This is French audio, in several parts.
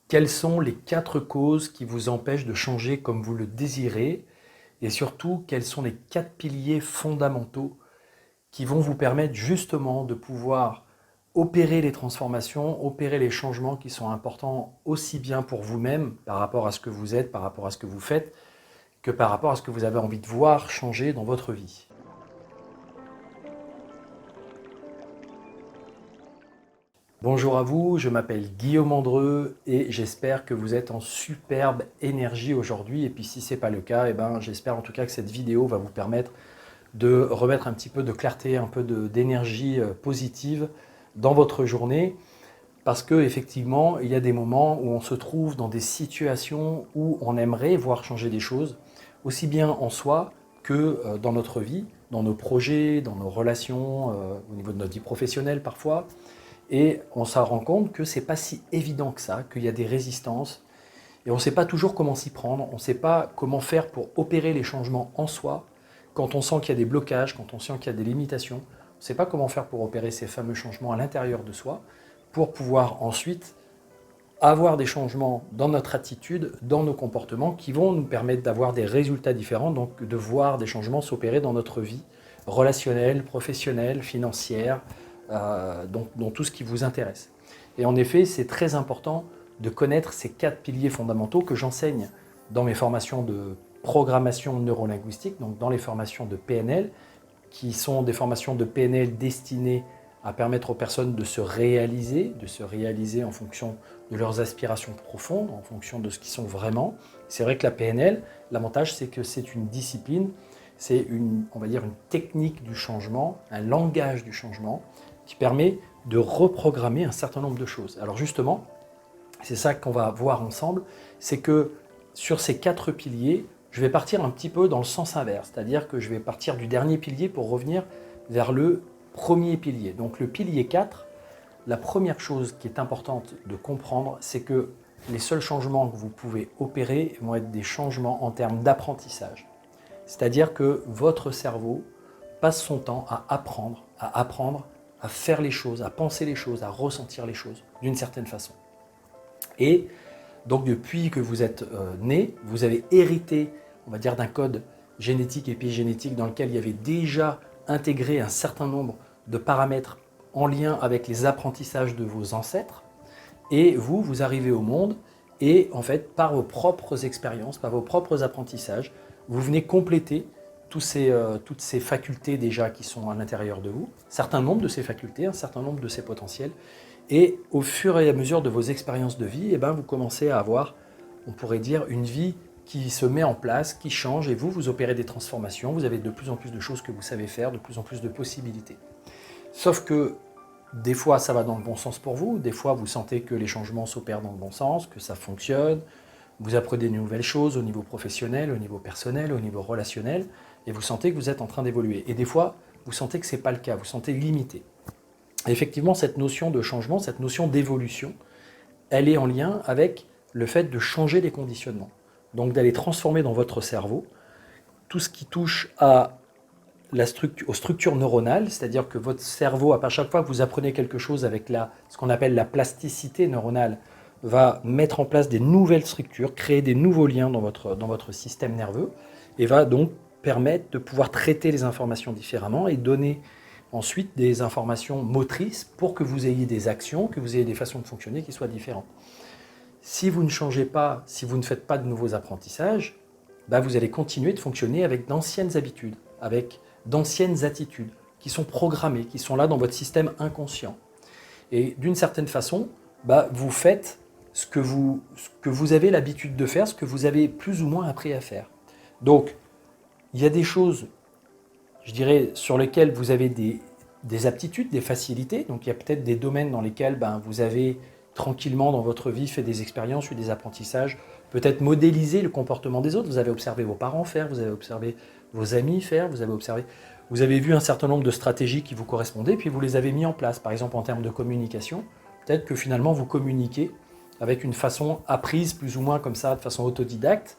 Quelles sont les 4 causes qui vous empêchent de changer comme vous le désirez? Et surtout, quels sont les 4 piliers fondamentaux qui vont vous permettre justement de pouvoir opérer les transformations, opérer les changements qui sont importants aussi bien pour vous-même par rapport à ce que vous êtes, par rapport à ce que vous faites, que par rapport à ce que vous avez envie de voir changer dans votre vie? Bonjour à vous, je m'appelle Guillaume Andreu et j'espère que vous êtes en superbe énergie aujourd'hui. Et puis si ce n'est pas le cas, j'espère en tout cas que cette vidéo va vous permettre de remettre un petit peu de clarté, un peu d'énergie positive dans votre journée. Parce qu'effectivement, il y a des moments où on se trouve dans des situations où on aimerait voir changer des choses, aussi bien en soi que dans notre vie, dans nos projets, dans nos relations, au niveau de notre vie professionnelle parfois. Et on s'en rend compte que ce n'est pas si évident que ça, qu'il y a des résistances. Et on ne sait pas toujours comment s'y prendre, on ne sait pas comment faire pour opérer les changements en soi, quand on sent qu'il y a des blocages, quand on sent qu'il y a des limitations. On ne sait pas comment faire pour opérer ces fameux changements à l'intérieur de soi, pour pouvoir ensuite avoir des changements dans notre attitude, dans nos comportements, qui vont nous permettre d'avoir des résultats différents, donc de voir des changements s'opérer dans notre vie relationnelle, professionnelle, financière, dans tout ce qui vous intéresse. Et en effet, c'est très important de connaître ces 4 piliers fondamentaux que j'enseigne dans mes formations de programmation neurolinguistique, donc dans les formations de PNL, qui sont des formations de PNL destinées à permettre aux personnes de se réaliser en fonction de leurs aspirations profondes, en fonction de ce qu'ils sont vraiment. C'est vrai que la PNL, l'avantage c'est que c'est une discipline, c'est on va dire une technique du changement, un langage du changement, qui permet de reprogrammer un certain nombre de choses. Alors justement, c'est ça qu'on va voir ensemble, c'est que sur ces 4 piliers, je vais partir un petit peu dans le sens inverse, c'est-à-dire que je vais partir du dernier pilier pour revenir vers le premier pilier. Donc le pilier 4, la première chose qui est importante de comprendre, c'est que les seuls changements que vous pouvez opérer vont être des changements en termes d'apprentissage. C'est-à-dire que votre cerveau passe son temps à apprendre, à faire les choses, à penser les choses, à ressentir les choses d'une certaine façon. Et donc depuis que vous êtes né, vous avez hérité, on va dire, d'un code génétique et épigénétique dans lequel il y avait déjà intégré un certain nombre de paramètres en lien avec les apprentissages de vos ancêtres. Et vous arrivez au monde et en fait, par vos propres expériences, par vos propres apprentissages, vous venez compléter toutes ces facultés déjà qui sont à l'intérieur de vous, un certain nombre de ces facultés, un certain nombre de ces potentiels. Et au fur et à mesure de vos expériences de vie, vous commencez à avoir, on pourrait dire, une vie qui se met en place, qui change, et vous opérez des transformations, vous avez de plus en plus de choses que vous savez faire, de plus en plus de possibilités. Sauf que des fois, ça va dans le bon sens pour vous, des fois, vous sentez que les changements s'opèrent dans le bon sens, que ça fonctionne, vous apprenez de nouvelles choses au niveau professionnel, au niveau personnel, au niveau relationnel, et vous sentez que vous êtes en train d'évoluer. Et des fois, vous sentez que ce n'est pas le cas, vous sentez limité. Et effectivement, cette notion de changement, cette notion d'évolution, elle est en lien avec le fait de changer les conditionnements. Donc d'aller transformer dans votre cerveau tout ce qui touche aux structures neuronales, c'est-à-dire que votre cerveau, à chaque fois que vous apprenez quelque chose avec ce qu'on appelle la plasticité neuronale, va mettre en place des nouvelles structures, créer des nouveaux liens dans votre système nerveux, et va donc permettre de pouvoir traiter les informations différemment et donner ensuite des informations motrices pour que vous ayez des actions, que vous ayez des façons de fonctionner qui soient différentes. Si vous ne changez pas, si vous ne faites pas de nouveaux apprentissages, vous allez continuer de fonctionner avec d'anciennes habitudes, avec d'anciennes attitudes qui sont programmées, qui sont là dans votre système inconscient. Et d'une certaine façon, vous faites ce que vous avez l'habitude de faire, ce que vous avez plus ou moins appris à faire. Donc, il y a des choses, je dirais, sur lesquelles vous avez des aptitudes, des facilités. Donc, il y a peut-être des domaines dans lesquels vous avez tranquillement dans votre vie fait des expériences, eu des apprentissages, peut-être modéliser le comportement des autres. Vous avez observé vos parents faire, vous avez observé vos amis faire, vous avez vu un certain nombre de stratégies qui vous correspondaient, puis vous les avez mis en place. Par exemple, en termes de communication, peut-être que finalement vous communiquez avec une façon apprise, plus ou moins comme ça, de façon autodidacte,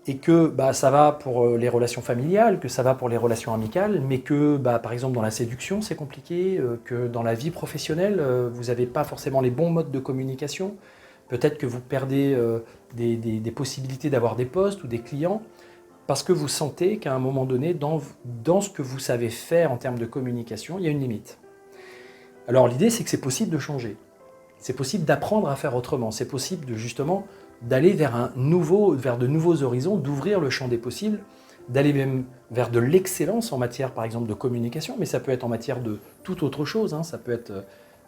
et que ça va pour les relations familiales, que ça va pour les relations amicales, mais que par exemple dans la séduction c'est compliqué, que dans la vie professionnelle vous n'avez pas forcément les bons modes de communication, Peut-être que vous perdez des possibilités d'avoir des postes ou des clients parce que vous sentez qu'à un moment donné, dans ce que vous savez faire en termes de communication, il y a une limite. Alors l'idée, c'est que c'est possible de changer. C'est possible d'apprendre à faire autrement. C'est possible justement d'aller vers de nouveaux horizons, d'ouvrir le champ des possibles, d'aller même vers de l'excellence en matière, par exemple, de communication, mais ça peut être en matière de toute autre chose. Hein. Ça peut être,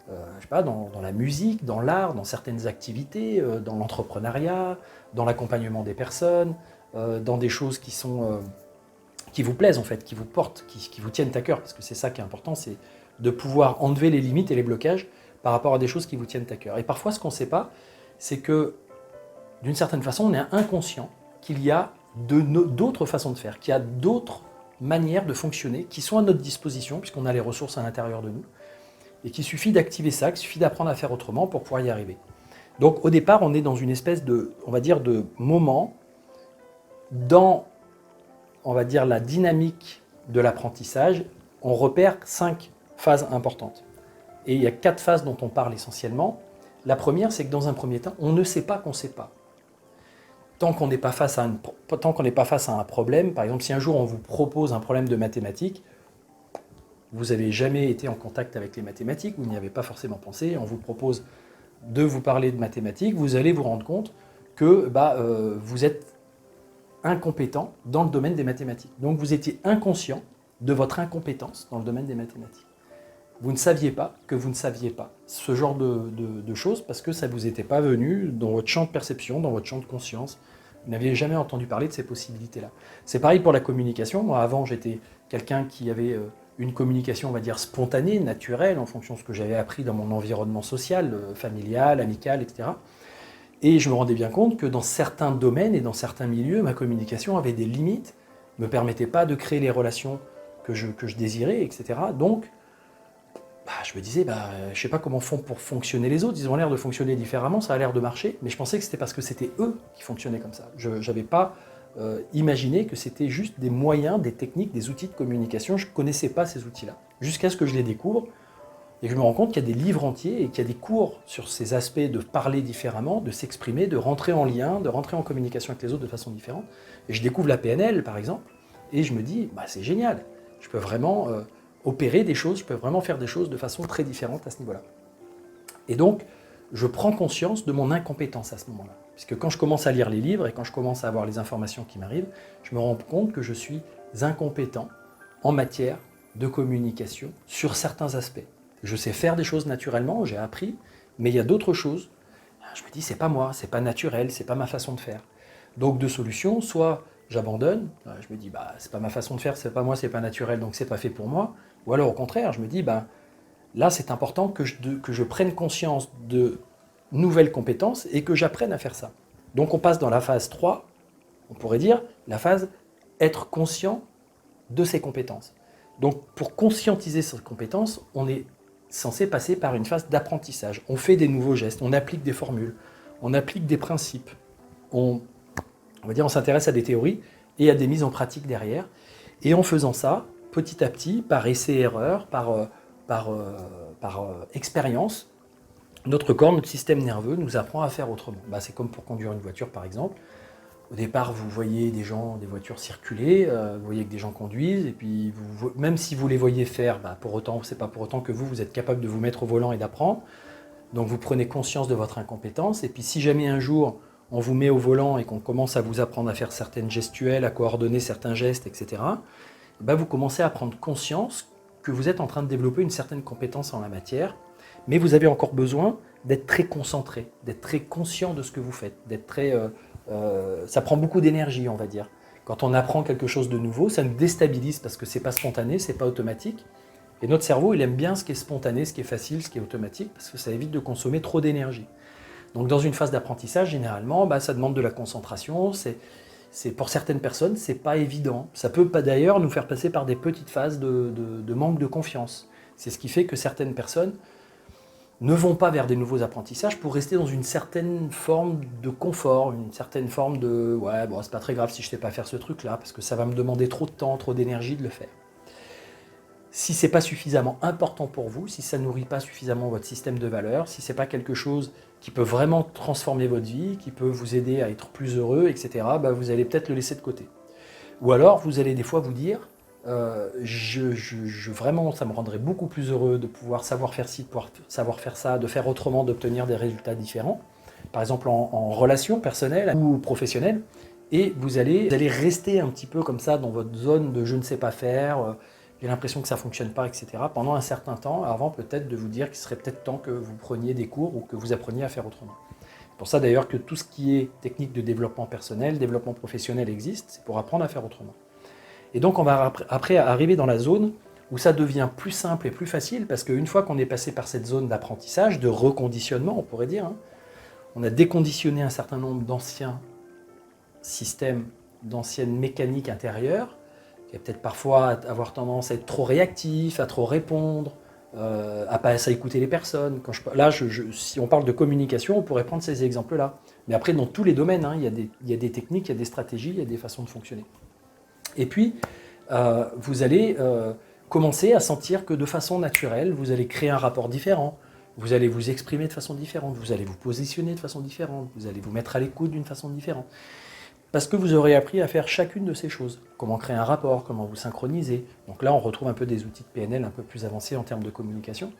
je sais pas, dans la musique, dans l'art, dans certaines activités, dans l'entrepreneuriat, dans l'accompagnement des personnes, dans des choses qui vous plaisent en fait, qui vous portent, qui vous tiennent à cœur, parce que c'est ça qui est important, c'est de pouvoir enlever les limites et les blocages par rapport à des choses qui vous tiennent à cœur. Et parfois, ce qu'on ne sait pas, c'est que, d'une certaine façon, on est inconscient qu'il y a d'autres façons de faire, qu'il y a d'autres manières de fonctionner qui sont à notre disposition, puisqu'on a les ressources à l'intérieur de nous, et qu'il suffit d'activer ça, qu'il suffit d'apprendre à faire autrement pour pouvoir y arriver. Donc, au départ, on est dans une espèce de, on va dire, de moment dans, on va dire, la dynamique de l'apprentissage. On repère 5 phases importantes. Et il y a 4 phases dont on parle essentiellement. La première, c'est que dans un premier temps, on ne sait pas qu'on ne sait pas. Tant qu'on n'est pas face à un problème, par exemple, si un jour on vous propose un problème de mathématiques, vous n'avez jamais été en contact avec les mathématiques, vous n'y avez pas forcément pensé, on vous propose de vous parler de mathématiques, vous allez vous rendre compte que vous êtes incompétent dans le domaine des mathématiques. Donc vous étiez inconscient de votre incompétence dans le domaine des mathématiques. Vous ne saviez pas que vous ne saviez pas ce genre de choses parce que ça ne vous était pas venu dans votre champ de perception, dans votre champ de conscience. Vous n'aviez jamais entendu parler de ces possibilités-là. C'est pareil pour la communication. Moi, avant, j'étais quelqu'un qui avait une communication, on va dire, spontanée, naturelle, en fonction de ce que j'avais appris dans mon environnement social, familial, amical, etc. Et je me rendais bien compte que dans certains domaines et dans certains milieux, ma communication avait des limites, ne me permettait pas de créer les relations que je désirais, etc. Donc, je me disais, je ne sais pas comment font pour fonctionner les autres, ils ont l'air de fonctionner différemment, ça a l'air de marcher, mais je pensais que c'était parce que c'était eux qui fonctionnaient comme ça. Je n'avais pas imaginé que c'était juste des moyens, des techniques, des outils de communication, je ne connaissais pas ces outils-là. Jusqu'à ce que je les découvre, et que je me rends compte qu'il y a des livres entiers et qu'il y a des cours sur ces aspects de parler différemment, de s'exprimer, de rentrer en lien, de rentrer en communication avec les autres de façon différente. Et je découvre la PNL, par exemple, et je me dis, c'est génial, je peux vraiment opérer des choses, je peux vraiment faire des choses de façon très différente à ce niveau-là. Et donc, je prends conscience de mon incompétence à ce moment-là. Puisque quand je commence à lire les livres et quand je commence à avoir les informations qui m'arrivent, je me rends compte que je suis incompétent en matière de communication sur certains aspects. Je sais faire des choses naturellement, j'ai appris, mais il y a d'autres choses. Je me dis, c'est pas moi, c'est pas naturel, c'est pas ma façon de faire. Donc, deux solutions, soit j'abandonne, je me dis, c'est pas ma façon de faire, c'est pas moi, c'est pas naturel, donc c'est pas fait pour moi. Ou alors au contraire, je me dis, là c'est important que je prenne conscience de nouvelles compétences et que j'apprenne à faire ça. Donc on passe dans la phase 3, on pourrait dire la phase être conscient de ses compétences. Donc pour conscientiser ses compétences, on est censé passer par une phase d'apprentissage. On fait des nouveaux gestes, on applique des formules, on applique des principes, on s'intéresse à des théories et à des mises en pratique derrière. Et en faisant ça, petit à petit, par essai-erreur, par expérience, notre corps, notre système nerveux nous apprend à faire autrement. C'est comme pour conduire une voiture, par exemple. Au départ, vous voyez des voitures circuler, vous voyez que des gens conduisent, et puis même si vous les voyez faire, c'est pas pour autant que vous êtes capable de vous mettre au volant et d'apprendre. Donc vous prenez conscience de votre incompétence, et puis si jamais un jour on vous met au volant et qu'on commence à vous apprendre à faire certaines gestuelles, à coordonner certains gestes, etc., vous commencez à prendre conscience que vous êtes en train de développer une certaine compétence en la matière, mais vous avez encore besoin d'être très concentré, d'être très conscient de ce que vous faites, ça prend beaucoup d'énergie, on va dire. Quand on apprend quelque chose de nouveau, ça nous déstabilise parce que c'est pas spontané, c'est pas automatique. Et notre cerveau, il aime bien ce qui est spontané, ce qui est facile, ce qui est automatique, parce que ça évite de consommer trop d'énergie. Donc dans une phase d'apprentissage, généralement, ça demande de la concentration. Pour certaines personnes, c'est pas évident. Ça peut pas d'ailleurs nous faire passer par des petites phases de manque de confiance. C'est ce qui fait que certaines personnes ne vont pas vers des nouveaux apprentissages pour rester dans une certaine forme de confort, une certaine forme de « c'est pas très grave si je ne sais pas faire ce truc-là, parce que ça va me demander trop de temps, trop d'énergie de le faire ». Si ce n'est pas suffisamment important pour vous, si ça ne nourrit pas suffisamment votre système de valeurs, si ce n'est pas quelque chose qui peut vraiment transformer votre vie, qui peut vous aider à être plus heureux, etc., bah, vous allez peut-être le laisser de côté. Ou alors, vous allez des fois vous dire, vraiment, ça me rendrait beaucoup plus heureux de pouvoir savoir faire ci, de pouvoir savoir faire ça, de faire autrement, d'obtenir des résultats différents, par exemple en relation personnelle ou professionnelle, et vous allez rester un petit peu comme ça dans votre zone de je ne sais pas faire, j'ai l'impression que ça ne fonctionne pas, etc., pendant un certain temps, avant peut-être de vous dire qu'il serait peut-être temps que vous preniez des cours ou que vous appreniez à faire autrement. C'est pour ça d'ailleurs que tout ce qui est technique de développement personnel, développement professionnel existe, c'est pour apprendre à faire autrement. Et donc on va après arriver dans la zone où ça devient plus simple et plus facile, parce qu'une fois qu'on est passé par cette zone d'apprentissage, de reconditionnement, on pourrait dire, hein, on a déconditionné un certain nombre d'anciens systèmes, d'anciennes mécaniques intérieures, qui va peut-être parfois avoir tendance à être trop réactif, à trop répondre, à pas assez écouter les personnes. Si on parle de communication, on pourrait prendre ces exemples-là. Mais après, dans tous les domaines, hein, il y a des techniques, il y a des stratégies, il y a des façons de fonctionner. Et puis, vous allez commencer à sentir que de façon naturelle, vous allez créer un rapport différent, vous allez vous exprimer de façon différente, vous allez vous positionner de façon différente, vous allez vous mettre à l'écoute d'une façon différente. Parce que vous aurez appris à faire chacune de ces choses. Comment créer un rapport, comment vous synchroniser. Donc là, on retrouve un peu des outils de PNL un peu plus avancés en termes de communication.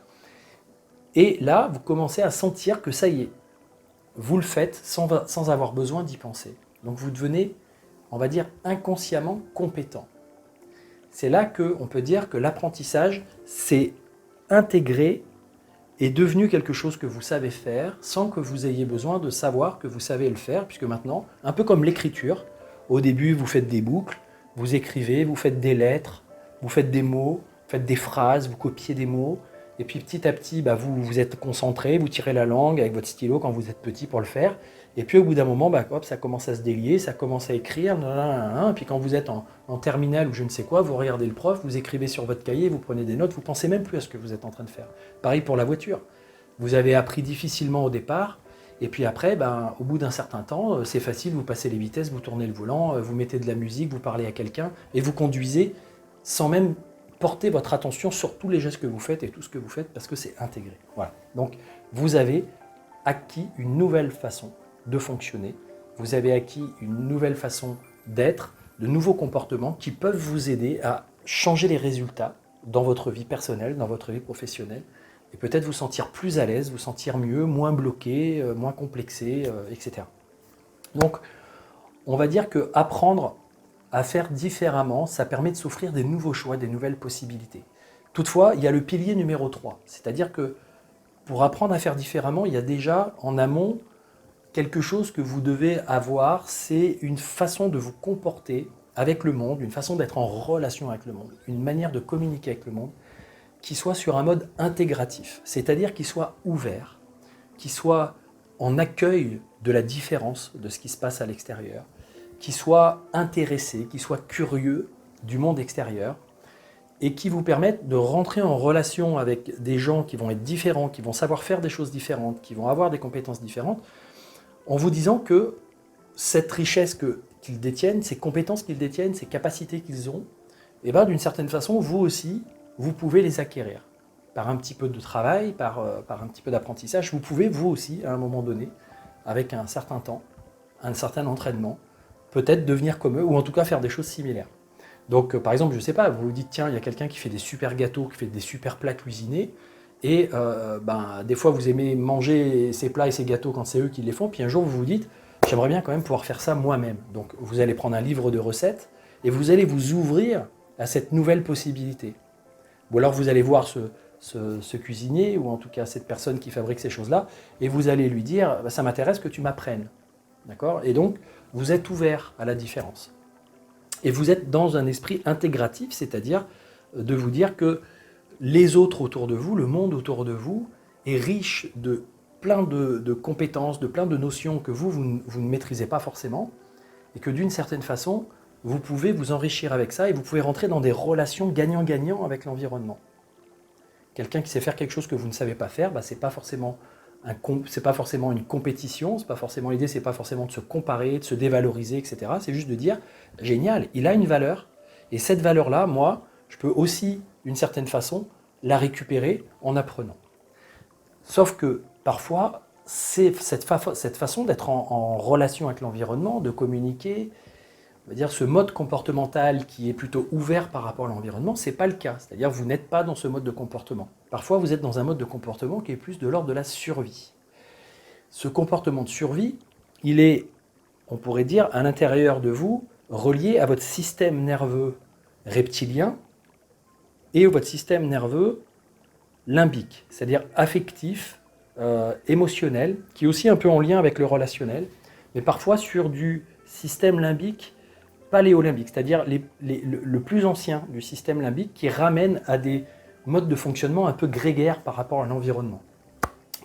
Et là, vous commencez à sentir que ça y est, vous le faites sans avoir besoin d'y penser. Donc vous devenez, on va dire, inconsciemment compétent. C'est là qu'on peut dire que l'apprentissage s'est intégré, est devenu quelque chose que vous savez faire sans que vous ayez besoin de savoir que vous savez le faire, puisque maintenant, un peu comme l'écriture, au début vous faites des boucles, vous écrivez, vous faites des lettres, vous faites des mots, vous faites des phrases, vous copiez des mots, et puis petit à petit vous êtes concentré, vous tirez la langue avec votre stylo quand vous êtes petit pour le faire, et puis au bout d'un moment, hop, ça commence à se délier, ça commence à écrire, et puis quand vous êtes en terminale ou je ne sais quoi, vous regardez le prof, vous écrivez sur votre cahier, vous prenez des notes, vous ne pensez même plus à ce que vous êtes en train de faire. Pareil pour la voiture. Vous avez appris difficilement au départ, et puis après, au bout d'un certain temps, c'est facile, vous passez les vitesses, vous tournez le volant, vous mettez de la musique, vous parlez à quelqu'un, et vous conduisez sans même porter votre attention sur tous les gestes que vous faites et tout ce que vous faites, parce que c'est intégré. Voilà. Donc, vous avez acquis une nouvelle façon de fonctionner, vous avez acquis une nouvelle façon d'être, de nouveaux comportements qui peuvent vous aider à changer les résultats dans votre vie personnelle, dans votre vie professionnelle, et peut-être vous sentir plus à l'aise, vous sentir mieux, moins bloqué, moins complexé, etc. Donc, on va dire que apprendre à faire différemment, ça permet de s'offrir des nouveaux choix, des nouvelles possibilités. Toutefois, il y a le pilier numéro 3, c'est-à-dire que pour apprendre à faire différemment, il y a déjà en amont quelque chose que vous devez avoir, c'est une façon de vous comporter avec le monde, une façon d'être en relation avec le monde, une manière de communiquer avec le monde qui soit sur un mode intégratif, c'est-à-dire qui soit ouvert, qui soit en accueil de la différence de ce qui se passe à l'extérieur, qui soit intéressé, qui soit curieux du monde extérieur et qui vous permette de rentrer en relation avec des gens qui vont être différents, qui vont savoir faire des choses différentes, qui vont avoir des compétences différentes, en vous disant que cette richesse qu'ils détiennent, ces compétences qu'ils détiennent, ces capacités qu'ils ont, et d'une certaine façon, vous aussi, vous pouvez les acquérir. Par un petit peu de travail, par un petit peu d'apprentissage, vous pouvez, vous aussi, à un moment donné, avec un certain temps, un certain entraînement, peut-être devenir comme eux, ou en tout cas faire des choses similaires. Donc, par exemple, je ne sais pas, vous vous dites, tiens, il y a quelqu'un qui fait des super gâteaux, qui fait des super plats cuisinés, et des fois, vous aimez manger ces plats et ces gâteaux quand c'est eux qui les font, puis un jour, vous vous dites, j'aimerais bien quand même pouvoir faire ça moi-même. Donc, vous allez prendre un livre de recettes, et vous allez vous ouvrir à cette nouvelle possibilité. Ou alors, vous allez voir ce cuisinier, ou en tout cas cette personne qui fabrique ces choses-là, et vous allez lui dire, ça m'intéresse que tu m'apprennes. D'accord ? Et donc, vous êtes ouvert à la différence. Et vous êtes dans un esprit intégratif, c'est-à-dire de vous dire que les autres autour de vous, le monde autour de vous, est riche de plein de compétences, de plein de notions que vous ne maîtrisez pas forcément, et que d'une certaine façon, vous pouvez vous enrichir avec ça, et vous pouvez rentrer dans des relations gagnant-gagnant avec l'environnement. Quelqu'un qui sait faire quelque chose que vous ne savez pas faire, c'est pas forcément une compétition, c'est pas forcément l'idée, c'est pas forcément de se comparer, de se dévaloriser, etc. C'est juste de dire, génial, il a une valeur, et cette valeur-là, moi, je peux aussi, d'une certaine façon, la récupérer en apprenant. Sauf que, parfois, c'est cette façon d'être en relation avec l'environnement, de communiquer, on va dire ce mode comportemental qui est plutôt ouvert par rapport à l'environnement, ce n'est pas le cas. C'est-à-dire que vous n'êtes pas dans ce mode de comportement. Parfois, vous êtes dans un mode de comportement qui est plus de l'ordre de la survie. Ce comportement de survie, il est, on pourrait dire, à l'intérieur de vous, relié à votre système nerveux reptilien et à votre système nerveux limbique, c'est-à-dire affectif, émotionnel, qui est aussi un peu en lien avec le relationnel, mais parfois sur du système limbique paléolimbique, c'est-à-dire le plus ancien du système limbique qui ramène à des modes de fonctionnement un peu grégaires par rapport à l'environnement.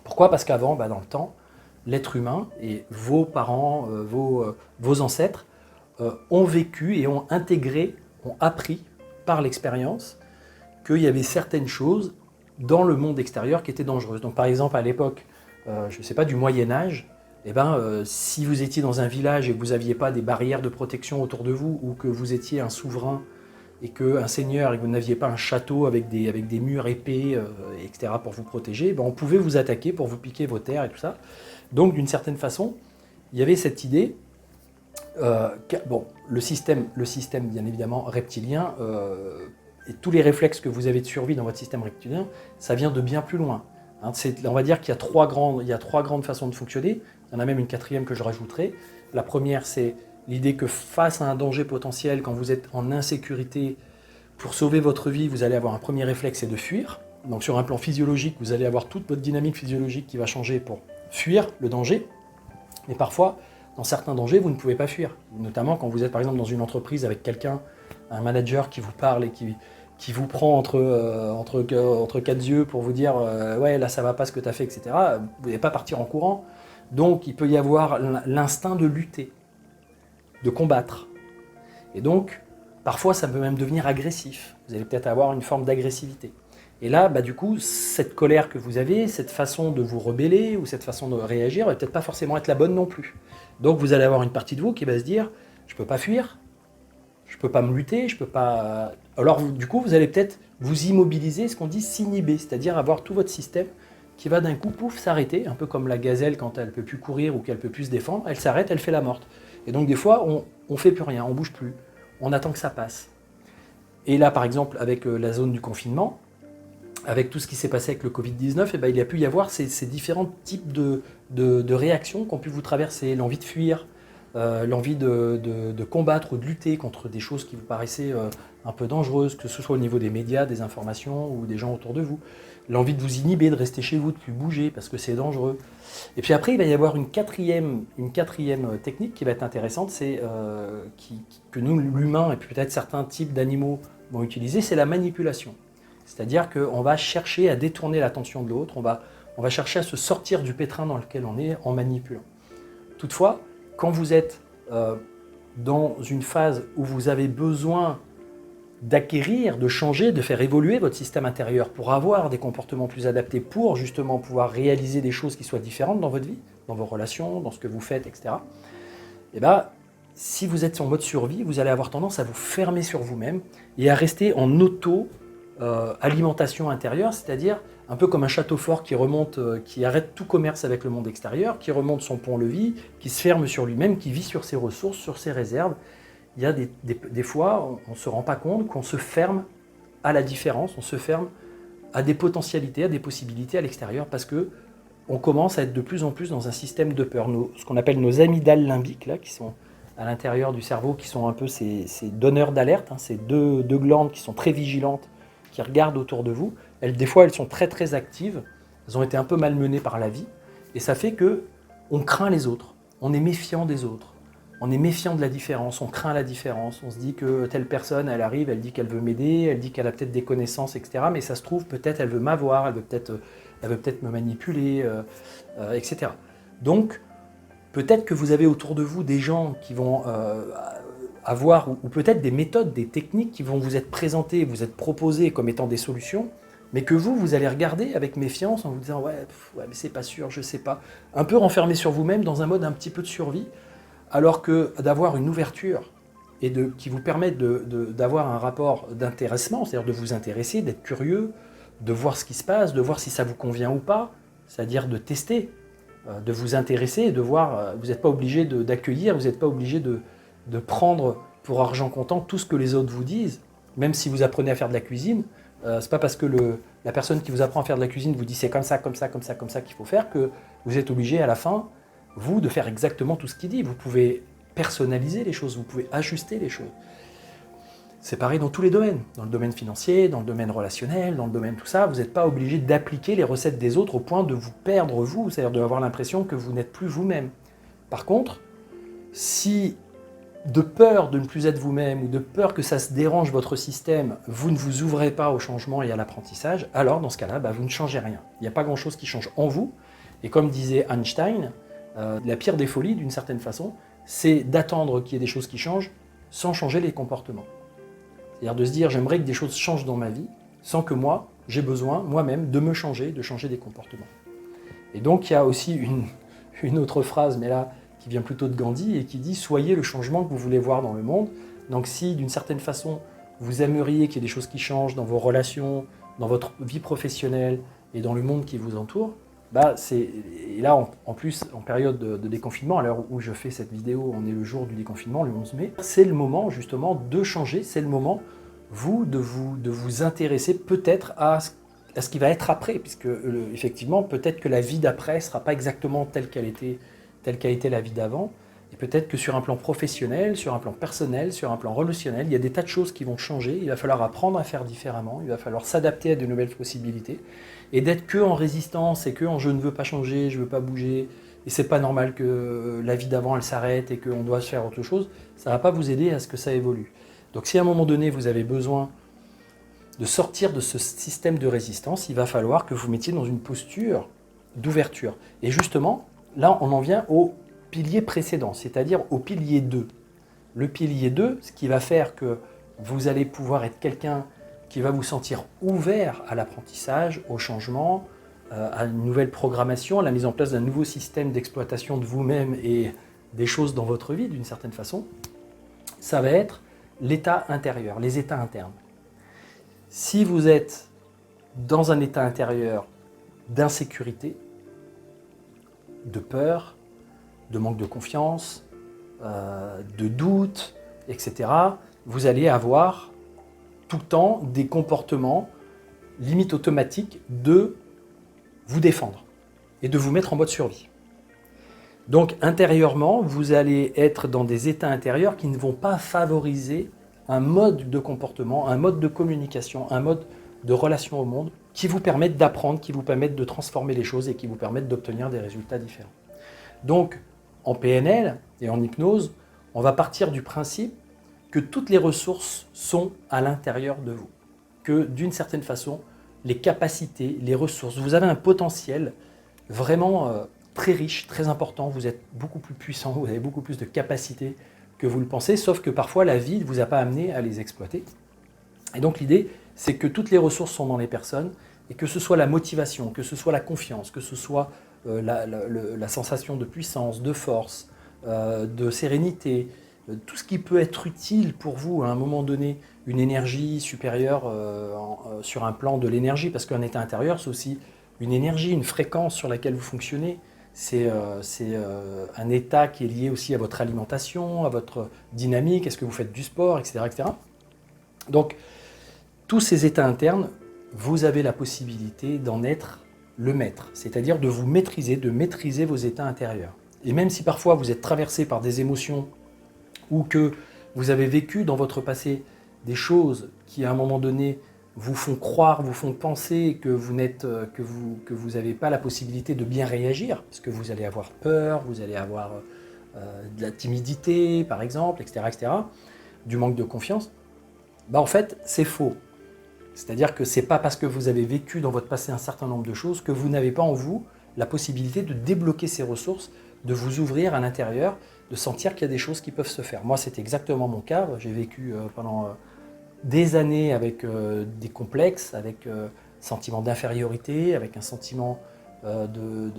Pourquoi ? Parce qu'avant, dans le temps, l'être humain et vos parents, vos ancêtres ont vécu et ont intégré, ont appris par l'expérience qu'il y avait certaines choses dans le monde extérieur qui étaient dangereuses. Donc par exemple à l'époque, je ne sais pas, du Moyen-Âge, si vous étiez dans un village et que vous n'aviez pas des barrières de protection autour de vous, ou que vous étiez un souverain et qu'un seigneur et que vous n'aviez pas un château avec des murs épais, etc. pour vous protéger, on pouvait vous attaquer pour vous piquer vos terres et tout ça. Donc d'une certaine façon, il y avait cette idée, le système bien évidemment reptilien, et tous les réflexes que vous avez de survie dans votre système reptilien, ça vient de bien plus loin. On va dire qu'il y a trois grandes façons de fonctionner. Il y en a même une quatrième que je rajouterai. La première, c'est l'idée que face à un danger potentiel, quand vous êtes en insécurité, pour sauver votre vie, vous allez avoir un premier réflexe, c'est de fuir. Donc sur un plan physiologique, vous allez avoir toute votre dynamique physiologique qui va changer pour fuir le danger. Mais parfois, dans certains dangers, vous ne pouvez pas fuir. Notamment quand vous êtes par exemple dans une entreprise avec quelqu'un, un manager qui vous parle et qui vous prend entre quatre yeux pour vous dire ouais, là ça va pas ce que tu as fait, etc. Vous n'allez pas partir en courant. Donc il peut y avoir l'instinct de lutter, de combattre. Et donc parfois ça peut même devenir agressif. Vous allez peut-être avoir une forme d'agressivité. Et là, du coup, cette colère que vous avez, cette façon de vous rebeller ou cette façon de réagir, va peut-être pas forcément être la bonne non plus. Donc vous allez avoir une partie de vous qui va se dire je peux pas fuir, je peux pas me lutter, je peux pas. Alors du coup, vous allez peut-être vous immobiliser, ce qu'on dit s'inhiber, c'est-à-dire avoir tout votre système qui va d'un coup, pouf, s'arrêter, un peu comme la gazelle quand elle ne peut plus courir ou qu'elle ne peut plus se défendre, elle s'arrête, elle fait la morte. Et donc des fois, on ne fait plus rien, on ne bouge plus, on attend que ça passe. Et là, par exemple, avec la zone du confinement, avec tout ce qui s'est passé avec le Covid-19, il y a pu y avoir ces différents types de réactions qui ont pu vous traverser, l'envie de fuir, l'envie de combattre ou de lutter contre des choses qui vous paraissaient un peu dangereuses, que ce soit au niveau des médias, des informations ou des gens autour de vous. L'envie de vous inhiber, de rester chez vous, de ne plus bouger parce que c'est dangereux. Et puis après, il va y avoir une quatrième technique qui va être intéressante, c'est que nous, l'humain, et puis peut-être certains types d'animaux vont utiliser, c'est la manipulation. C'est-à-dire qu'on va chercher à détourner l'attention de l'autre, on va chercher à se sortir du pétrin dans lequel on est en manipulant. Toutefois, quand vous êtes dans une phase où vous avez besoin d'acquérir, de changer, de faire évoluer votre système intérieur pour avoir des comportements plus adaptés, pour justement pouvoir réaliser des choses qui soient différentes dans votre vie, dans vos relations, dans ce que vous faites, etc. Si vous êtes en mode survie, vous allez avoir tendance à vous fermer sur vous-même et à rester en auto-alimentation intérieure, c'est-à-dire un peu comme un château fort qui remonte, qui arrête tout commerce avec le monde extérieur, qui remonte son pont-levis, qui se ferme sur lui-même, qui vit sur ses ressources, sur ses réserves. Il y a des fois, on ne se rend pas compte qu'on se ferme à la différence, on se ferme à des potentialités, à des possibilités à l'extérieur, parce qu'on commence à être de plus en plus dans un système de peur. Ce qu'on appelle nos amygdales limbiques, là, qui sont à l'intérieur du cerveau, qui sont un peu ces donneurs d'alerte, ces deux glandes qui sont très vigilantes, qui regardent autour de vous. Des fois, elles sont très très actives, elles ont été un peu malmenées par la vie, et ça fait qu'on craint les autres, on est méfiant des autres. On est méfiant de la différence, on craint la différence, on se dit que telle personne, elle arrive, elle dit qu'elle veut m'aider, elle dit qu'elle a peut-être des connaissances, etc. Mais ça se trouve, peut-être elle veut m'avoir, elle veut peut-être me manipuler, etc. Donc, peut-être que vous avez autour de vous des gens qui vont avoir, ou peut-être des méthodes, des techniques qui vont vous être présentées, vous être proposées comme étant des solutions, mais que vous allez regarder avec méfiance en vous disant « ouais, mais c'est pas sûr, je sais pas ». Un peu renfermé sur vous-même dans un mode un petit peu de survie, alors que d'avoir une ouverture et qui vous permet d'avoir un rapport d'intéressement, c'est-à-dire de vous intéresser, d'être curieux, de voir ce qui se passe, de voir si ça vous convient ou pas, c'est-à-dire de tester. de vous intéresser et de voir, vous n'êtes pas obligé d'accueillir, vous n'êtes pas obligé de prendre pour argent comptant tout ce que les autres vous disent, même si vous apprenez à faire de la cuisine. C'est pas parce que la personne qui vous apprend à faire de la cuisine vous dit c'est comme ça, comme ça, comme ça, comme ça qu'il faut faire que vous êtes obligé à la fin, vous, de faire exactement tout ce qu'il dit. Vous pouvez personnaliser les choses, vous pouvez ajuster les choses. C'est pareil dans tous les domaines, dans le domaine financier, dans le domaine relationnel, dans le domaine tout ça, vous n'êtes pas obligé d'appliquer les recettes des autres au point de vous perdre vous, c'est-à-dire d'avoir l'impression que vous n'êtes plus vous-même. Par contre, si de peur de ne plus être vous-même ou de peur que ça se dérange votre système, vous ne vous ouvrez pas au changement et à l'apprentissage, alors dans ce cas-là, vous ne changez rien. Il n'y a pas grand-chose qui change en vous. Et comme disait Einstein, la pire des folies, d'une certaine façon, c'est d'attendre qu'il y ait des choses qui changent sans changer les comportements. C'est-à-dire de se dire, j'aimerais que des choses changent dans ma vie, sans que moi, j'ai besoin, moi-même, de me changer, de changer des comportements. Et donc, il y a aussi une autre phrase, mais là, qui vient plutôt de Gandhi, et qui dit « Soyez le changement que vous voulez voir dans le monde ». Donc si, d'une certaine façon, vous aimeriez qu'il y ait des choses qui changent dans vos relations, dans votre vie professionnelle et dans le monde qui vous entoure, et là, en plus, en période de déconfinement, à l'heure où je fais cette vidéo, on est le jour du déconfinement, le 11 mai, c'est le moment, justement, de changer, c'est le moment, de vous intéresser peut-être à ce qui va être après, puisque, effectivement, peut-être que la vie d'après ne sera pas exactement telle qu'a été la vie d'avant, et peut-être que sur un plan professionnel, sur un plan personnel, sur un plan relationnel, il y a des tas de choses qui vont changer, il va falloir apprendre à faire différemment, il va falloir s'adapter à de nouvelles possibilités, et d'être que en résistance, et que en je ne veux pas changer, je ne veux pas bouger, et c'est pas normal que la vie d'avant elle s'arrête et qu'on doit faire autre chose, ça ne va pas vous aider à ce que ça évolue. Donc si à un moment donné vous avez besoin de sortir de ce système de résistance, il va falloir que vous mettiez dans une posture d'ouverture. Et justement, là, on en vient au pilier précédent, c'est-à-dire au pilier 2. Le pilier 2, ce qui va faire que vous allez pouvoir être quelqu'un qui va vous sentir ouvert à l'apprentissage, au changement, à une nouvelle programmation, à la mise en place d'un nouveau système d'exploitation de vous-même et des choses dans votre vie, d'une certaine façon, ça va être l'état intérieur, les états internes. Si vous êtes dans un état intérieur d'insécurité, de peur, de manque de confiance, de doute, etc., vous allez avoir tout le temps des comportements limite automatiques de vous défendre et de vous mettre en mode survie. Donc intérieurement, vous allez être dans des états intérieurs qui ne vont pas favoriser un mode de comportement, un mode de communication, un mode de relation au monde qui vous permettent d'apprendre, qui vous permettent de transformer les choses et qui vous permettent d'obtenir des résultats différents. Donc, en PNL et en hypnose, on va partir du principe que toutes les ressources sont à l'intérieur de vous. Que d'une certaine façon, les capacités, les ressources, vous avez un potentiel vraiment très riche, très important, vous êtes beaucoup plus puissant, vous avez beaucoup plus de capacités que vous le pensez, sauf que parfois la vie ne vous a pas amené à les exploiter. Et donc l'idée, c'est que toutes les ressources sont dans les personnes, et que ce soit la motivation, que ce soit la confiance, que ce soit la sensation de puissance, de force, de sérénité, tout ce qui peut être utile pour vous à un moment donné, une énergie supérieure sur un plan de l'énergie, parce qu'un état intérieur, c'est aussi une énergie, une fréquence sur laquelle vous fonctionnez. C'est un état qui est lié aussi à votre alimentation, à votre dynamique, est-ce que vous faites du sport, etc., etc. Donc, tous ces états internes, vous avez la possibilité d'en être le maître, c'est-à-dire de vous maîtriser, de maîtriser vos états intérieurs. Et même si parfois vous êtes traversé par des émotions ou que vous avez vécu dans votre passé des choses qui à un moment donné vous font croire, vous font penser que vous n'avez pas la possibilité de bien réagir, parce que vous allez avoir peur, vous allez avoir de la timidité par exemple, etc., etc., du manque de confiance, en fait c'est faux. C'est-à-dire que ce n'est pas parce que vous avez vécu dans votre passé un certain nombre de choses que vous n'avez pas en vous la possibilité de débloquer ces ressources, de vous ouvrir à l'intérieur, de sentir qu'il y a des choses qui peuvent se faire. Moi, c'est exactement mon cas. J'ai vécu pendant des années avec des complexes, avec un sentiment d'infériorité, avec un sentiment de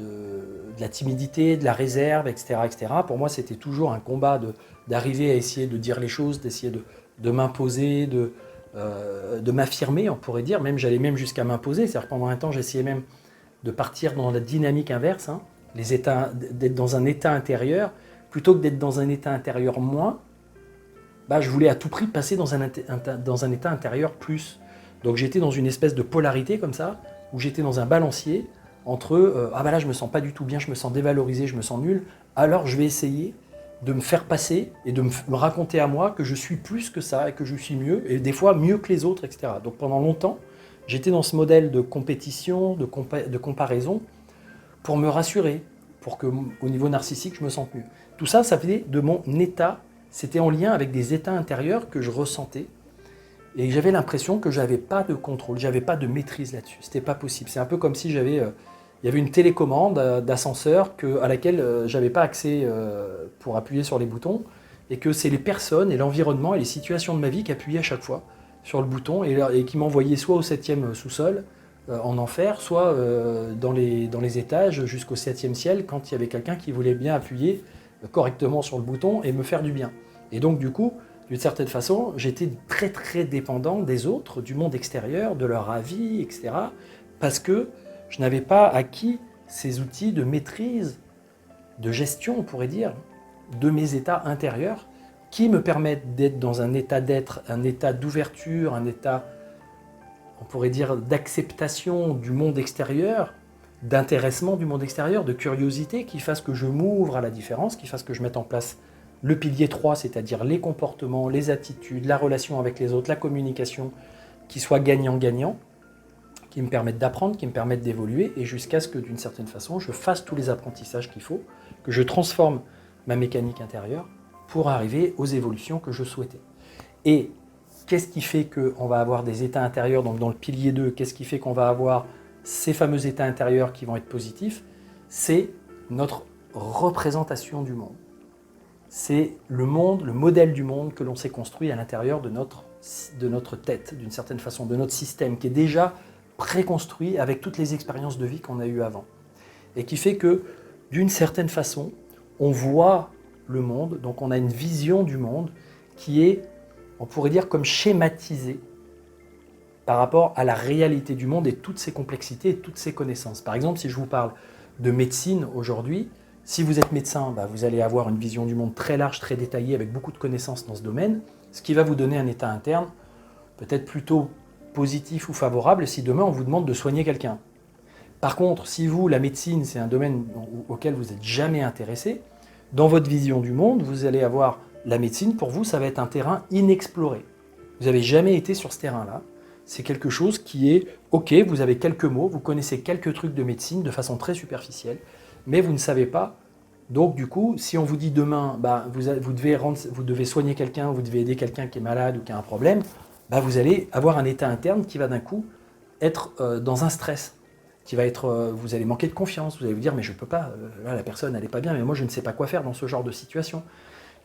la timidité, de la réserve, etc., etc. Pour moi, c'était toujours un combat d'arriver à essayer de dire les choses, d'essayer de m'imposer, de m'affirmer, on pourrait dire, j'allais même jusqu'à m'imposer, c'est-à-dire que pendant un temps j'essayais même de partir dans la dynamique inverse, d'être dans un état intérieur, plutôt que d'être dans un état intérieur moins, bah, je voulais à tout prix passer dans un état intérieur plus. Donc j'étais dans une espèce de polarité comme ça, où j'étais dans un balancier entre ah bah là je me sens pas du tout bien, je me sens dévalorisé, je me sens nul, alors je vais essayer de me faire passer et de me raconter à moi que je suis plus que ça et que je suis mieux, et des fois mieux que les autres, etc. Donc pendant longtemps, j'étais dans ce modèle de compétition, de comparaison, pour me rassurer, pour que au niveau narcissique, je me sente mieux. Tout ça, ça venait de mon état, c'était en lien avec des états intérieurs que je ressentais, et j'avais l'impression que j'avais pas de contrôle, j'avais pas de maîtrise là-dessus. C'était pas possible. C'est un peu comme si il y avait une télécommande d'ascenseur à laquelle j'avais pas accès pour appuyer sur les boutons, et que c'est les personnes et l'environnement et les situations de ma vie qui appuyaient à chaque fois sur le bouton et qui m'envoyaient soit au 7e sous-sol, en enfer, soit dans les étages jusqu'au 7e ciel quand il y avait quelqu'un qui voulait bien appuyer correctement sur le bouton et me faire du bien. Et donc du coup, d'une certaine façon, j'étais très très dépendant des autres, du monde extérieur, de leur avis, etc. Parce que je n'avais pas acquis ces outils de maîtrise, de gestion, on pourrait dire, de mes états intérieurs qui me permettent d'être dans un état d'être, un état d'ouverture, un état, on pourrait dire, d'acceptation du monde extérieur, d'intéressement du monde extérieur, de curiosité qui fasse que je m'ouvre à la différence, qui fasse que je mette en place le pilier 3, c'est-à-dire les comportements, les attitudes, la relation avec les autres, la communication, qui soit gagnant-gagnant, qui me permettent d'apprendre, qui me permettent d'évoluer, et jusqu'à ce que, d'une certaine façon, je fasse tous les apprentissages qu'il faut, que je transforme ma mécanique intérieure pour arriver aux évolutions que je souhaitais. Et qu'est-ce qui fait qu'on va avoir des états intérieurs, donc dans le pilier 2, qu'est-ce qui fait qu'on va avoir ces fameux états intérieurs qui vont être positifs? C'est notre représentation du monde. C'est le monde, le modèle du monde que l'on s'est construit à l'intérieur de notre tête, d'une certaine façon, de notre système, qui est déjà préconstruit avec toutes les expériences de vie qu'on a eues avant. Et qui fait que, d'une certaine façon, on voit le monde, donc on a une vision du monde qui est, on pourrait dire, comme schématisée par rapport à la réalité du monde et toutes ses complexités et toutes ses connaissances. Par exemple, si je vous parle de médecine aujourd'hui, si vous êtes médecin, vous allez avoir une vision du monde très large, très détaillée, avec beaucoup de connaissances dans ce domaine, ce qui va vous donner un état interne peut-être plutôt positif ou favorable si demain on vous demande de soigner quelqu'un. Par contre, si vous, la médecine, c'est un domaine auquel vous n'êtes jamais intéressé, dans votre vision du monde, vous allez avoir la médecine, pour vous, ça va être un terrain inexploré. Vous n'avez jamais été sur ce terrain-là. C'est quelque chose qui est, ok, vous avez quelques mots, vous connaissez quelques trucs de médecine de façon très superficielle, mais vous ne savez pas. Donc du coup, si on vous dit demain, vous devez soigner quelqu'un, vous devez aider quelqu'un qui est malade ou qui a un problème, vous allez avoir un état interne qui va d'un coup être dans un stress, qui va être, vous allez manquer de confiance, vous allez vous dire mais je ne peux pas, là la personne elle n'est pas bien, mais moi je ne sais pas quoi faire dans ce genre de situation.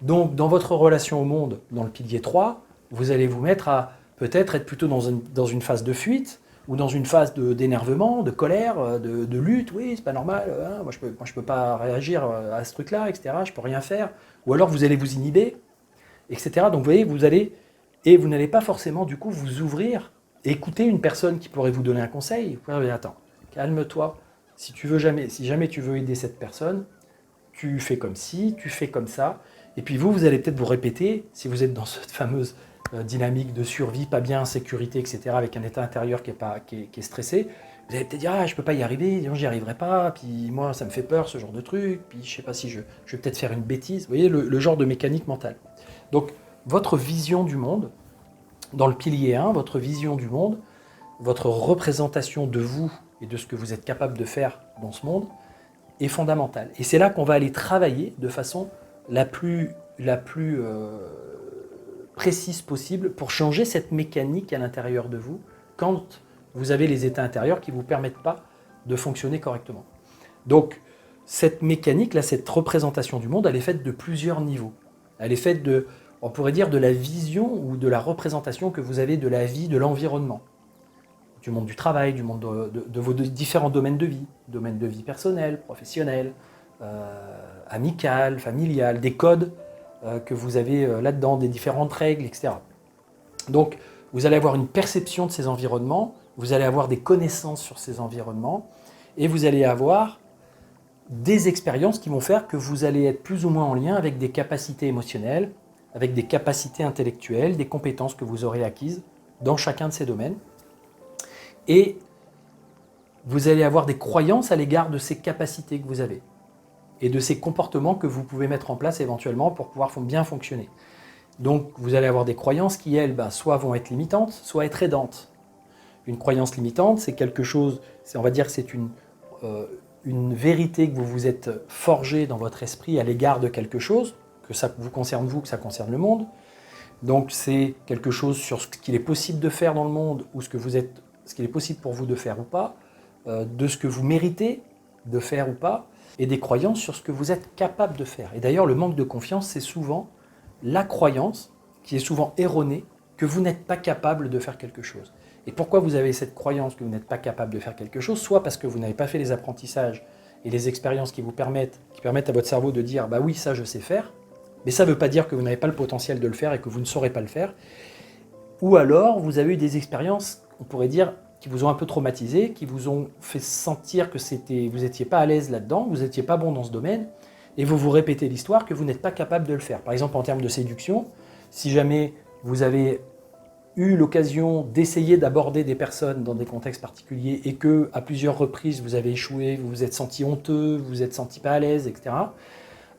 Donc dans votre relation au monde, dans le pilier 3, vous allez vous mettre à peut-être être plutôt dans une phase de fuite, ou dans une phase d'énervement, de colère, de lutte, oui, c'est pas normal, hein, moi je peux pas réagir à ce truc-là, etc., je peux rien faire. Ou alors vous allez vous inhiber, etc. Donc vous voyez, vous n'allez pas forcément du coup vous ouvrir, écouter une personne qui pourrait vous donner un conseil. Vous pouvez dire, attends, calme-toi, si jamais tu veux aider cette personne, tu fais comme ci, tu fais comme ça, et puis vous allez peut-être vous répéter, si vous êtes dans cette fameuse dynamique de survie, pas bien, insécurité, etc., avec un état intérieur qui est stressé, vous allez peut-être dire, je peux pas y arriver, j'y arriverai pas, puis moi ça me fait peur ce genre de truc, puis je sais pas si je vais peut-être faire une bêtise, vous voyez le genre de mécanique mentale. Donc votre vision du monde, dans le pilier 1, votre vision du monde, votre représentation de vous et de ce que vous êtes capable de faire dans ce monde est fondamentale. Et c'est là qu'on va aller travailler de façon la plus précise possible pour changer cette mécanique à l'intérieur de vous quand vous avez les états intérieurs qui ne vous permettent pas de fonctionner correctement. Donc, cette mécanique-là, cette représentation du monde, elle est faite de plusieurs niveaux. Elle est faite on pourrait dire, de la vision ou de la représentation que vous avez de la vie, de l'environnement, du monde du travail, du monde de vos différents domaines de vie personnelle, professionnelle, amicale, familiale, des codes que vous avez là-dedans, des différentes règles, etc. Donc, vous allez avoir une perception de ces environnements, vous allez avoir des connaissances sur ces environnements, et vous allez avoir des expériences qui vont faire que vous allez être plus ou moins en lien avec des capacités émotionnelles, avec des capacités intellectuelles, des compétences que vous aurez acquises dans chacun de ces domaines. Et vous allez avoir des croyances à l'égard de ces capacités que vous avez et de ces comportements que vous pouvez mettre en place éventuellement pour pouvoir bien fonctionner. Donc vous allez avoir des croyances qui, elles, soit vont être limitantes, soit être aidantes. Une croyance limitante, c'est quelque chose, on va dire que c'est une vérité que vous vous êtes forgée dans votre esprit à l'égard de quelque chose, que ça vous concerne vous, que ça concerne le monde. Donc c'est quelque chose sur ce qu'il est possible de faire dans le monde ou ce qu'il est possible pour vous de faire ou pas, de ce que vous méritez de faire ou pas, et des croyances sur ce que vous êtes capable de faire. Et d'ailleurs, le manque de confiance, c'est souvent la croyance, qui est souvent erronée, que vous n'êtes pas capable de faire quelque chose. Et pourquoi vous avez cette croyance que vous n'êtes pas capable de faire quelque chose? Soit parce que vous n'avez pas fait les apprentissages et les expériences qui permettent à votre cerveau de dire « bah oui, ça je sais faire », mais ça ne veut pas dire que vous n'avez pas le potentiel de le faire et que vous ne saurez pas le faire. Ou alors, vous avez eu des expériences, on pourrait dire, qui vous ont un peu traumatisé, qui vous ont fait sentir que vous n'étiez pas à l'aise là-dedans, vous n'étiez pas bon dans ce domaine, et vous vous répétez l'histoire que vous n'êtes pas capable de le faire. Par exemple, en termes de séduction, si jamais vous avez eu l'occasion d'essayer d'aborder des personnes dans des contextes particuliers et que à plusieurs reprises vous avez échoué, vous vous êtes senti honteux, vous vous êtes senti pas à l'aise, etc.,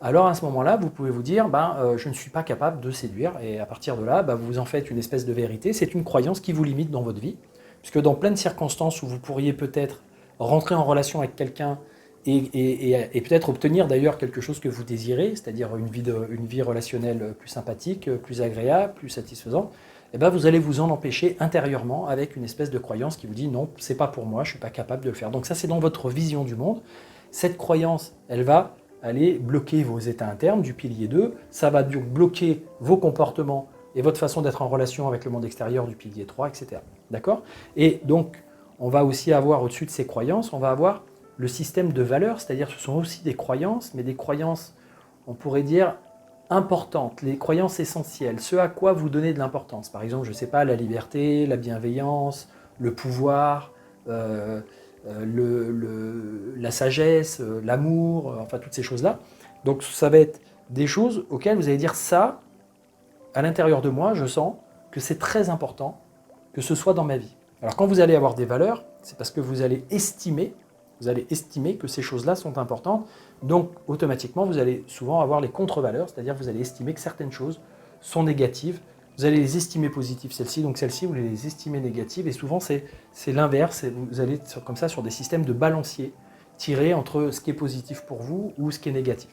alors à ce moment-là, vous pouvez vous dire je ne suis pas capable de séduire, et à partir de là, vous en faites une espèce de vérité. C'est une croyance qui vous limite dans votre vie, puisque dans plein de circonstances où vous pourriez peut-être rentrer en relation avec quelqu'un et peut-être obtenir d'ailleurs quelque chose que vous désirez, c'est-à-dire une vie relationnelle plus sympathique, plus agréable, plus satisfaisante, vous allez vous en empêcher intérieurement avec une espèce de croyance qui vous dit non, c'est pas pour moi, je suis pas capable de le faire. Donc ça, c'est dans votre vision du monde. Cette croyance, elle va aller bloquer vos états internes du pilier 2, ça va donc bloquer vos comportements et votre façon d'être en relation avec le monde extérieur du pilier 3, etc. D'accord? Et donc, on va aussi avoir au-dessus de ces croyances, on va avoir le système de valeurs, c'est-à-dire que ce sont aussi des croyances, mais des croyances, on pourrait dire, importantes, les croyances essentielles, ce à quoi vous donnez de l'importance. Par exemple, je ne sais pas, la liberté, la bienveillance, le pouvoir, la sagesse, l'amour, enfin toutes ces choses-là. Donc ça va être des choses auxquelles vous allez dire ça, à l'intérieur de moi, je sens que c'est très important que ce soit dans ma vie. Alors quand vous allez avoir des valeurs, c'est parce que vous allez estimer que ces choses-là sont importantes. Donc automatiquement, vous allez souvent avoir les contre-valeurs, c'est-à-dire vous allez estimer que certaines choses sont négatives. Vous allez les estimer positives, celles-ci, donc celles-ci, vous allez les estimer négatives. Et souvent, c'est l'inverse. Vous allez comme ça sur des systèmes de balancier, tirer entre ce qui est positif pour vous ou ce qui est négatif.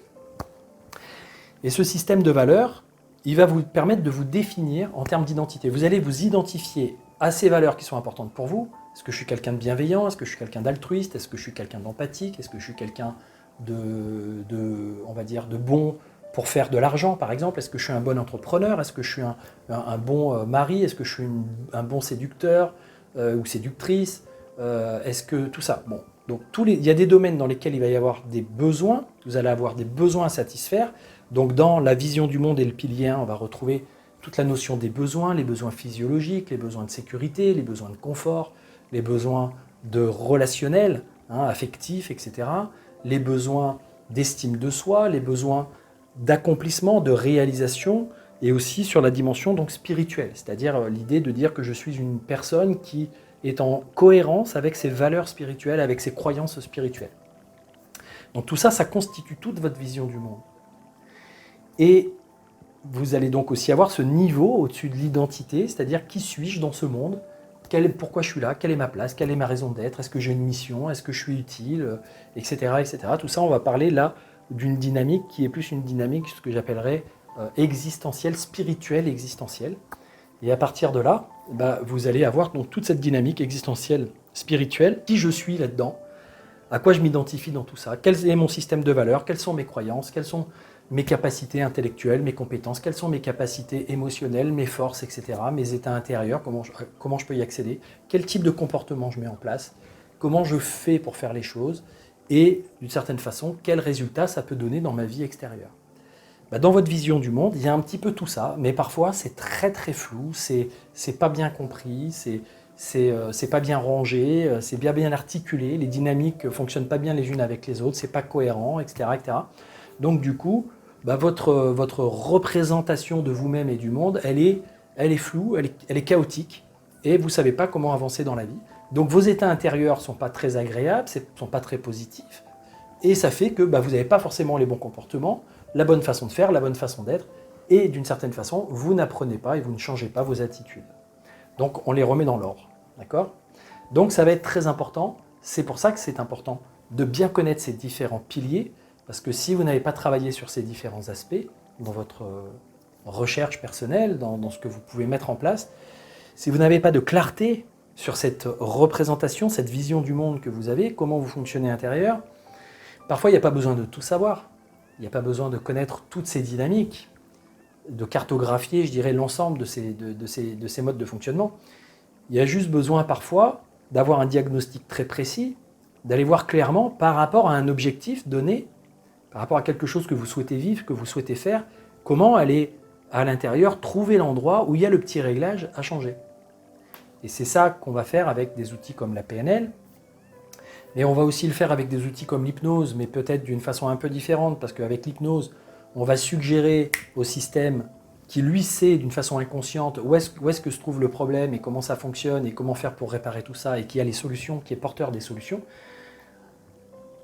Et ce système de valeurs, il va vous permettre de vous définir en termes d'identité. Vous allez vous identifier à ces valeurs qui sont importantes pour vous. Est-ce que je suis quelqu'un de bienveillant? Est-ce que je suis quelqu'un d'altruiste? Est-ce que je suis quelqu'un d'empathique? Est-ce que je suis quelqu'un on va dire, de bon pour faire de l'argent, par exemple? Est-ce que je suis un bon entrepreneur? Est-ce que je suis un bon mari? Est-ce que je suis un bon séducteur ou séductrice? Est-ce que tout ça? Bon, donc il y a des domaines dans lesquels il va y avoir des besoins. Vous allez avoir des besoins à satisfaire. Donc dans la vision du monde et le pilier 1, on va retrouver toute la notion des besoins, les besoins physiologiques, les besoins de sécurité, les besoins de confort, les besoins de relationnel, affectifs, etc., les besoins d'estime de soi, les besoins d'accomplissement, de réalisation, et aussi sur la dimension donc spirituelle, c'est-à-dire l'idée de dire que je suis une personne qui est en cohérence avec ses valeurs spirituelles, avec ses croyances spirituelles. Donc tout ça, ça constitue toute votre vision du monde. Et vous allez donc aussi avoir ce niveau au-dessus de l'identité, c'est-à-dire qui suis-je dans ce monde, pourquoi je suis là, quelle est ma place, quelle est ma raison d'être, est-ce que j'ai une mission, est-ce que je suis utile, etc., etc. Tout ça, on va parler là d'une dynamique qui est plus une dynamique, ce que j'appellerais existentielle, spirituelle existentielle. Et à partir de là, vous allez avoir donc toute cette dynamique existentielle, spirituelle, qui je suis là-dedans, à quoi je m'identifie dans tout ça, quel est mon système de valeurs, quelles sont mes croyances, quelles sont mes capacités intellectuelles, mes compétences, quelles sont mes capacités émotionnelles, mes forces, etc., mes états intérieurs, comment je peux y accéder, quel type de comportement je mets en place, comment je fais pour faire les choses, et d'une certaine façon, quel résultat ça peut donner dans ma vie extérieure. Dans votre vision du monde, il y a un petit peu tout ça, mais parfois c'est très très flou, c'est pas bien compris, c'est pas bien rangé, c'est bien articulé, les dynamiques ne fonctionnent pas bien les unes avec les autres, c'est pas cohérent, etc., etc. Donc du coup, votre représentation de vous-même et du monde, elle est floue, elle est chaotique, et vous ne savez pas comment avancer dans la vie. Donc vos états intérieurs ne sont pas très agréables, ne sont pas très positifs, et ça fait que vous n'avez pas forcément les bons comportements, la bonne façon de faire, la bonne façon d'être, et d'une certaine façon, vous n'apprenez pas et vous ne changez pas vos attitudes. Donc on les remet dans l'ordre, d'accord? Donc ça va être très important, c'est pour ça que c'est important de bien connaître ces différents piliers, parce que si vous n'avez pas travaillé sur ces différents aspects dans votre recherche personnelle, dans ce que vous pouvez mettre en place, si vous n'avez pas de clarté sur cette représentation, cette vision du monde que vous avez, comment vous fonctionnez à l'intérieur, parfois il n'y a pas besoin de tout savoir, il n'y a pas besoin de connaître toutes ces dynamiques, de cartographier, je dirais, l'ensemble de ces modes de fonctionnement. Il y a juste besoin parfois d'avoir un diagnostic très précis, d'aller voir clairement par rapport à un objectif donné, par rapport à quelque chose que vous souhaitez vivre, que vous souhaitez faire, comment aller à l'intérieur trouver l'endroit où il y a le petit réglage à changer. Et c'est ça qu'on va faire avec des outils comme la PNL, mais on va aussi le faire avec des outils comme l'hypnose, mais peut-être d'une façon un peu différente, parce qu'avec l'hypnose, on va suggérer au système qui lui sait d'une façon inconsciente où est-ce que se trouve le problème et comment ça fonctionne et comment faire pour réparer tout ça et qui a les solutions, qui est porteur des solutions,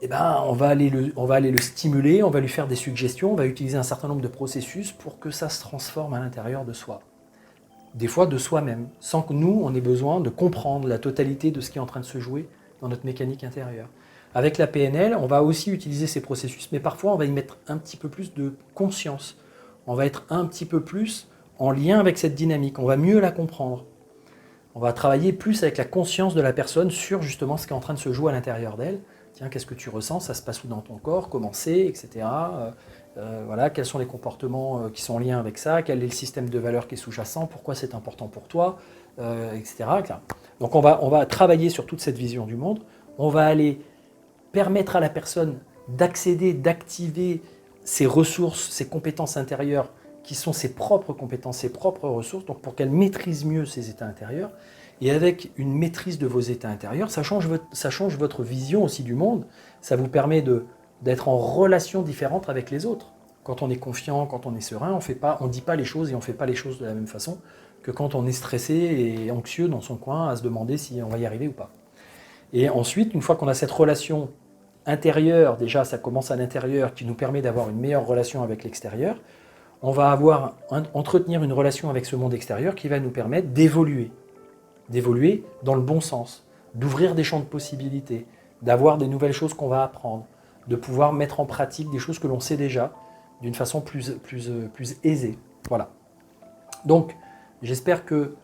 on va aller le stimuler, on va lui faire des suggestions, on va utiliser un certain nombre de processus pour que ça se transforme à l'intérieur de soi. Des fois de soi-même, sans que nous, on ait besoin de comprendre la totalité de ce qui est en train de se jouer dans notre mécanique intérieure. Avec la PNL, on va aussi utiliser ces processus, mais parfois on va y mettre un petit peu plus de conscience. On va être un petit peu plus en lien avec cette dynamique, on va mieux la comprendre. On va travailler plus avec la conscience de la personne sur justement ce qui est en train de se jouer à l'intérieur d'elle. Tiens, qu'est-ce que tu ressens? Ça se passe où dans ton corps? Comment c'est? Etc. Voilà, quels sont les comportements qui sont en lien avec ça? Quel est le système de valeurs qui est sous-jacent? Pourquoi c'est important pour toi? Etc. Donc on va travailler sur toute cette vision du monde. On va aller permettre à la personne d'accéder, d'activer ses ressources, ses compétences intérieures, qui sont ses propres compétences, ses propres ressources, donc pour qu'elle maîtrise mieux ses états intérieurs. Et avec une maîtrise de vos états intérieurs, ça change votre vision aussi du monde, ça vous permet d'être en relation différente avec les autres. Quand on est confiant, quand on est serein, on ne dit pas les choses et on ne fait pas les choses de la même façon que quand on est stressé et anxieux dans son coin à se demander si on va y arriver ou pas. Et ensuite, une fois qu'on a cette relation intérieure, déjà ça commence à l'intérieur, qui nous permet d'avoir une meilleure relation avec l'extérieur, on va entretenir une relation avec ce monde extérieur qui va nous permettre d'évoluer dans le bon sens, d'ouvrir des champs de possibilités, d'avoir des nouvelles choses qu'on va apprendre, de pouvoir mettre en pratique des choses que l'on sait déjà d'une façon plus aisée. Voilà. Donc, j'espère que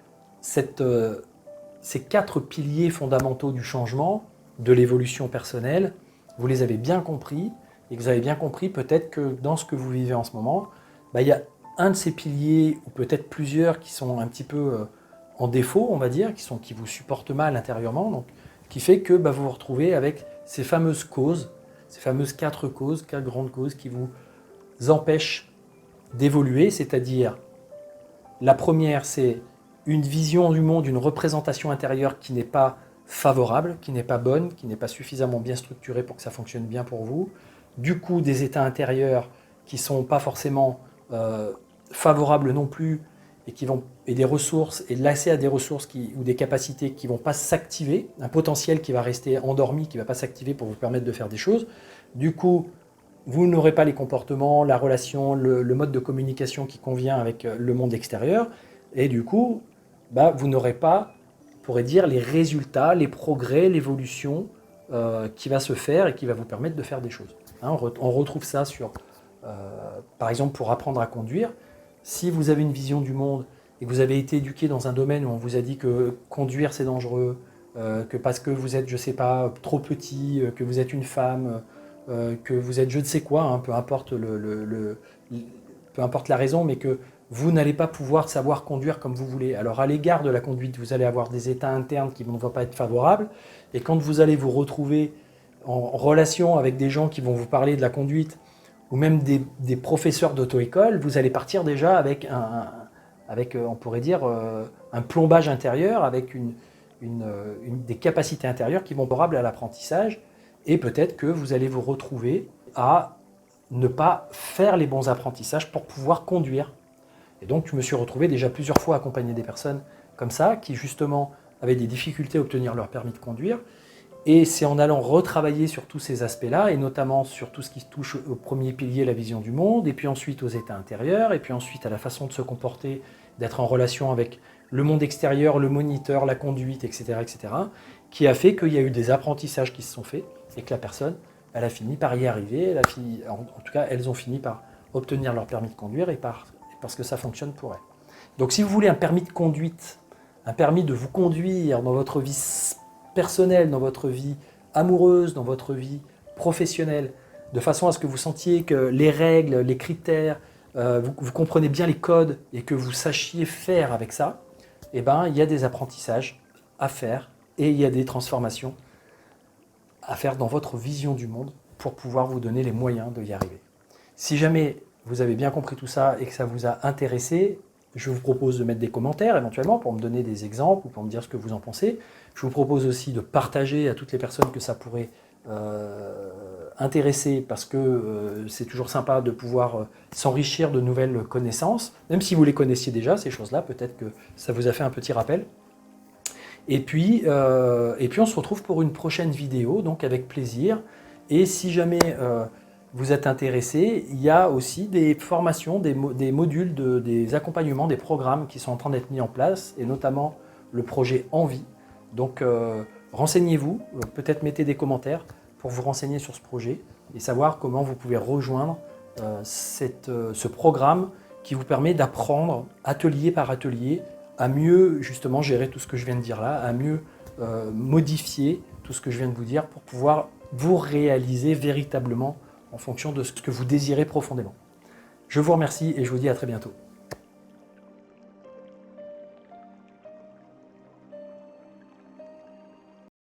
ces 4 piliers fondamentaux du changement, de l'évolution personnelle, vous les avez bien compris, et que vous avez bien compris peut-être que dans ce que vous vivez en ce moment, il y a un de ces piliers, ou peut-être plusieurs, qui sont un petit peu en défaut, on va dire, qui vous supportent mal intérieurement, donc, qui fait que vous vous retrouvez avec ces fameuses causes, ces fameuses 4 causes, 4 grandes causes qui vous empêchent d'évoluer, c'est-à-dire la première, c'est une vision du monde, une représentation intérieure qui n'est pas favorable, qui n'est pas bonne, qui n'est pas suffisamment bien structurée pour que ça fonctionne bien pour vous. Du coup, des états intérieurs qui ne sont pas forcément favorables non plus et des ressources et de l'accès à des ressources ou des capacités qui ne vont pas s'activer, un potentiel qui va rester endormi, qui ne va pas s'activer pour vous permettre de faire des choses. Du coup, vous n'aurez pas les comportements, la relation, le mode de communication qui convient avec le monde extérieur. Et du coup, vous n'aurez pas, on pourrait dire, les résultats, les progrès, l'évolution qui va se faire et qui va vous permettre de faire des choses. Hein, on retrouve ça par exemple, pour apprendre à conduire. Si vous avez une vision du monde et que vous avez été éduqué dans un domaine où on vous a dit que conduire c'est dangereux, que parce que vous êtes, je ne sais pas, trop petit, que vous êtes une femme, que vous êtes je ne sais quoi, hein, peu importe peu importe la raison, mais que vous n'allez pas pouvoir savoir conduire comme vous voulez. Alors à l'égard de la conduite, vous allez avoir des états internes qui ne vont pas être favorables, et quand vous allez vous retrouver en relation avec des gens qui vont vous parler de la conduite, ou même des professeurs d'auto-école, vous allez partir déjà avec on pourrait dire, un plombage intérieur, avec des capacités intérieures qui vont favorables à l'apprentissage, et peut-être que vous allez vous retrouver à ne pas faire les bons apprentissages pour pouvoir conduire. Et donc, je me suis retrouvé déjà plusieurs fois accompagner des personnes comme ça, qui justement avaient des difficultés à obtenir leur permis de conduire. Et c'est en allant retravailler sur tous ces aspects-là, et notamment sur tout ce qui touche au premier pilier, la vision du monde, et puis ensuite aux états intérieurs, et puis ensuite à la façon de se comporter, d'être en relation avec le monde extérieur, le moniteur, la conduite, etc., qui a fait qu'il y a eu des apprentissages qui se sont faits, et que la personne, elle a fini par y arriver, en tout cas, elles ont fini par obtenir leur permis de conduire, parce que ça fonctionne pour elles. Donc si vous voulez un permis de conduite, un permis de vous conduire dans votre vie personnelle, dans votre vie amoureuse, dans votre vie professionnelle, de façon à ce que vous sentiez que les règles, les critères, vous comprenez bien les codes et que vous sachiez faire avec ça, eh ben, il y a des apprentissages à faire et il y a des transformations à faire dans votre vision du monde pour pouvoir vous donner les moyens de y arriver. Si jamais vous avez bien compris tout ça et que ça vous a intéressé, je vous propose de mettre des commentaires éventuellement pour me donner des exemples ou pour me dire ce que vous en pensez. Je vous propose aussi de partager à toutes les personnes que ça pourrait intéresser, parce que c'est toujours sympa de pouvoir s'enrichir de nouvelles connaissances, même si vous les connaissiez déjà, ces choses-là, peut-être que ça vous a fait un petit rappel. Et puis on se retrouve pour une prochaine vidéo, donc avec plaisir. Et si jamais vous êtes intéressé, il y a aussi des formations, des modules, des accompagnements, des programmes qui sont en train d'être mis en place, et notamment le projet Envie. Donc renseignez-vous, peut-être mettez des commentaires pour vous renseigner sur ce projet et savoir comment vous pouvez rejoindre ce programme qui vous permet d'apprendre atelier par atelier à mieux justement gérer tout ce que je viens de dire là, à mieux modifier tout ce que je viens de vous dire pour pouvoir vous réaliser véritablement en fonction de ce que vous désirez profondément. Je vous remercie et je vous dis à très bientôt.